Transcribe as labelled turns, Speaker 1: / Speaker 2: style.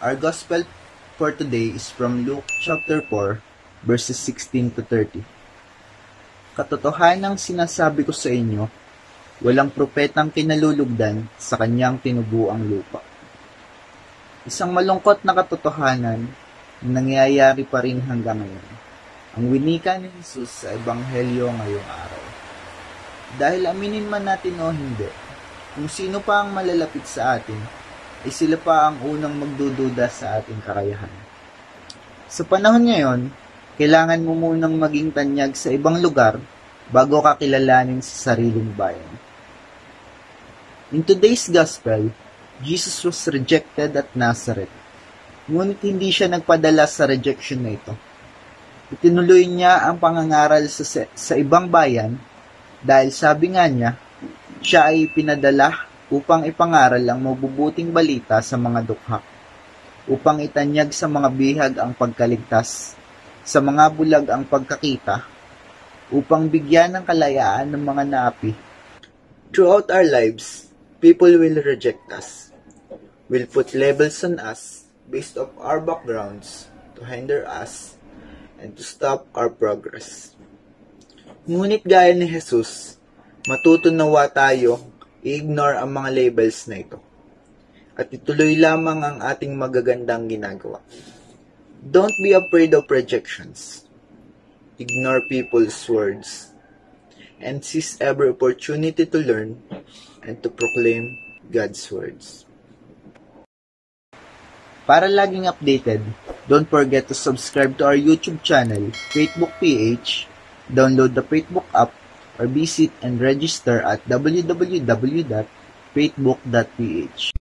Speaker 1: Our gospel for today is from Luke chapter 4, verses 16 to 30. Katotohanang sinasabi ko sa inyo, walang propetang kinalulugdan sa kanyang tinubuang lupa. Isang malungkot na katotohanan na nangyayari pa rin hanggang ngayon. Ang winika ni Jesus sa Ebanghelyo ngayong araw. Dahil aminin man natin o hindi, kung sino pa ang malalapit sa atin, ay sila pa ang unang magdududa sa ating kakayahan. Sa panahon ngayon, kailangan mo munang maging tanyag sa ibang lugar bago ka kilalanin sa sariling bayan. In today's gospel, Jesus was rejected at Nazareth. Ngunit hindi siya nagpadala sa rejection na ito. Itinuloy niya ang pangangaral sa ibang bayan dahil sabi nga niya, siya ay pinadala upang ipangaral ang mabubuting balita sa mga dukha, upang itanyag sa mga bihag ang pagkaligtas, sa mga bulag ang pagkakita, upang bigyan ng kalayaan ng mga naapi. Throughout our lives, people will reject us, will put labels on us based off our backgrounds to hinder us and to stop our progress. Ngunit gaya ni Jesus, matutunawa tayo i-ignore ang mga labels na ito at ituloy lamang ang ating magagandang ginagawa. Don't be afraid of rejections. Ignore people's words and seize every opportunity to learn and to proclaim God's words. Para laging updated, don't forget to subscribe to our YouTube channel, Facebook PH, download the Facebook app, or visit and register at www.faithbook.ph.